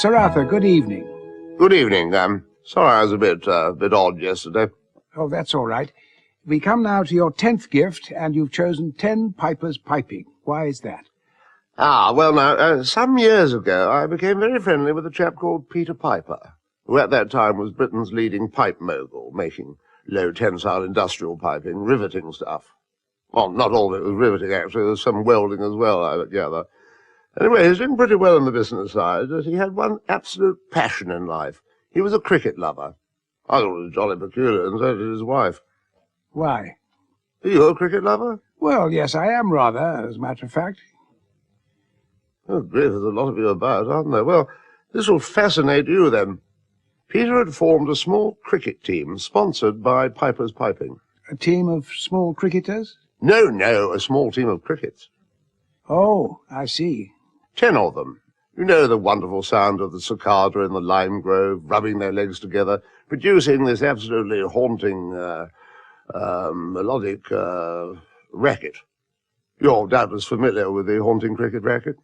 Sir Arthur, good evening. Good evening. Sorry I was a bit odd yesterday. Oh, that's all right. We come now to your 10th gift, and you've chosen 10 pipers piping. Why is that? Well now, some years ago I became very friendly with a chap called Peter Piper, who at that time was Britain's leading pipe mogul, making low-tensile industrial piping, riveting stuff. Well, not all of it was riveting, actually. There was some welding as well, I gather. Anyway, he's doing pretty well on the business side, but he had one absolute passion in life. He was a cricket lover. I thought it was jolly peculiar, and so did his wife. Why? Are you a cricket lover? Well, yes, I am rather, as a matter of fact. Oh, grief, there's a lot of you about, aren't there? Well, this will fascinate you, then. Peter had formed a small cricket team sponsored by Piper's Piping. A team of small cricketers? No, a small team of crickets. Oh, I see. 10 of them. You know the wonderful sound of the cicada in the lime grove, rubbing their legs together, producing this absolutely haunting, melodic racket. You're doubtless familiar with the haunting cricket racket?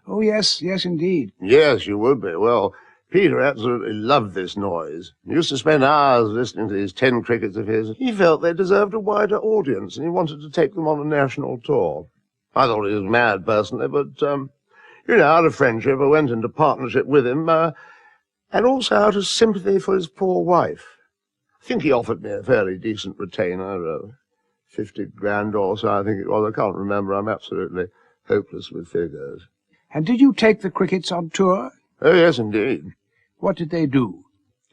Oh, yes, indeed. Yes, you would be. Well, Peter absolutely loved this noise. He used to spend hours listening to these 10 crickets of his. He felt they deserved a wider audience, and he wanted to take them on a national tour. I thought he was mad, personally, but, out of friendship, I went into partnership with him, and also out of sympathy for his poor wife. I think he offered me a fairly decent retainer, 50 grand or so, I think it was. I can't remember. I'm absolutely hopeless with figures. And did you take the crickets on tour? Oh, yes, indeed. What did they do?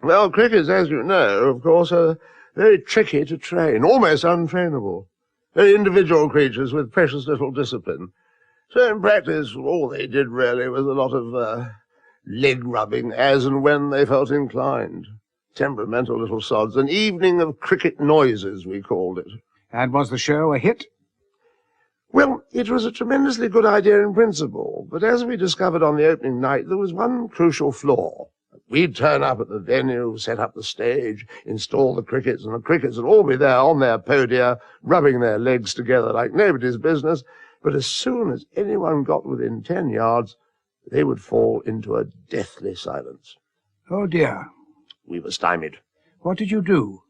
Well, crickets, as you know, of course, are very tricky to train, almost untrainable. Very individual creatures with precious little discipline. So in practice, all they did really was a lot of leg rubbing as and when they felt inclined. Temperamental little sods. An evening of cricket noises, we called it. And was the show a hit? Well, it was a tremendously good idea in principle, but as we discovered on the opening night, there was one crucial flaw. We'd turn up at the venue, set up the stage, install the crickets, and the crickets would all be there on their podia, rubbing their legs together like nobody's business, but as soon as anyone got within 10 yards, they would fall into a deathly silence. Oh, dear. We were stymied. What did you do?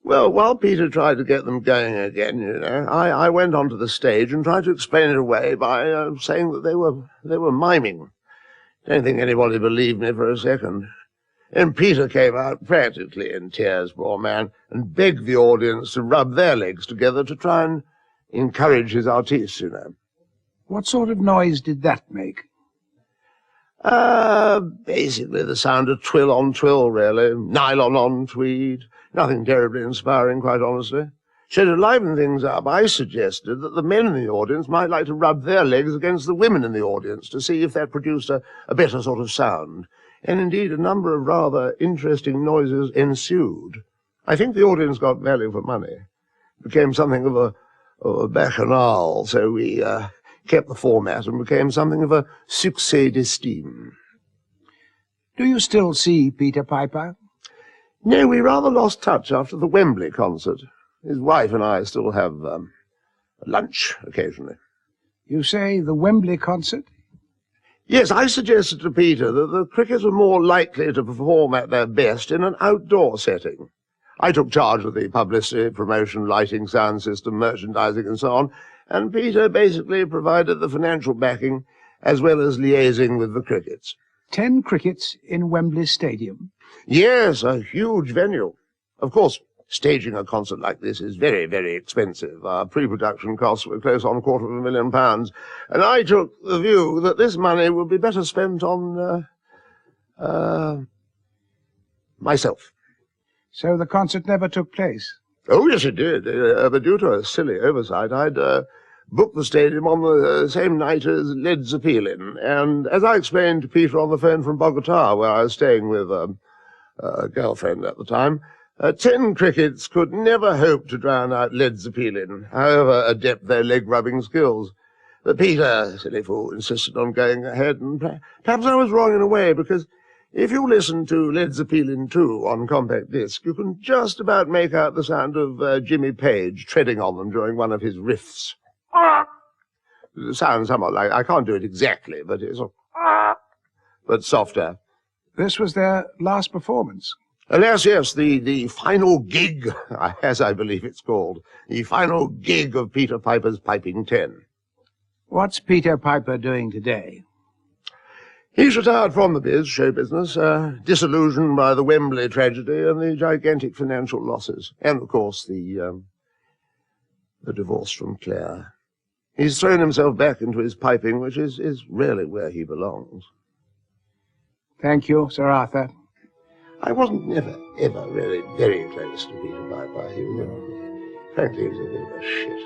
Well, while Peter tried to get them going again, I went onto the stage and tried to explain it away by saying that they were miming. Don't think anybody believed me for a second. And Peter came out practically in tears, poor man, and begged the audience to rub their legs together to try and encourage his artistes, What sort of noise did that make? Basically the sound of twill on twill, really. Nylon on tweed. Nothing terribly inspiring, quite honestly. So to liven things up, I suggested that the men in the audience might like to rub their legs against the women in the audience to see if that produced a better sort of sound. And indeed, a number of rather interesting noises ensued. I think the audience got value for money. It became something of a bacchanal, so we kept the format and became something of a succès d'estime. Do you still see Peter Piper? No, we rather lost touch after the Wembley concert. His wife and I still have lunch occasionally. You say the Wembley concert? Yes, I suggested to Peter that the crickets were more likely to perform at their best in an outdoor setting. I took charge of the publicity, promotion, lighting, sound system, merchandising, and so on, and Peter basically provided the financial backing as well as liaising with the crickets. 10 crickets in Wembley Stadium? Yes, a huge venue. Of course, staging a concert like this is very, very expensive. Our pre-production costs were close on £250,000, and I took the view that this money would be better spent on, myself. So the concert never took place? Oh, yes, it did. But due to a silly oversight, I'd booked the stadium on the same night as Led Zeppelin, and as I explained to Peter on the phone from Bogota, where I was staying with a girlfriend at the time, 10 crickets could never hope to drown out Led Zeppelin, however adept their leg-rubbing skills. But Peter, silly fool, insisted on going ahead, and perhaps I was wrong in a way, because if you listen to Led Zeppelin 2 on compact disc, you can just about make out the sound of Jimmy Page treading on them during one of his riffs. It sounds somewhat like, I can't do it exactly, but it's but softer. This was their last performance. Alas, yes, the final gig, as I believe it's called, the final gig of Peter Piper's Piping 10. What's Peter Piper doing today? He's retired from the show business, disillusioned by the Wembley tragedy and the gigantic financial losses, and, of course, the divorce from Claire. He's thrown himself back into his piping, which is really where he belongs. Thank you, Sir Arthur. I wasn't never, ever really very close to Peter Piper. Frankly, he was a bit of a shit.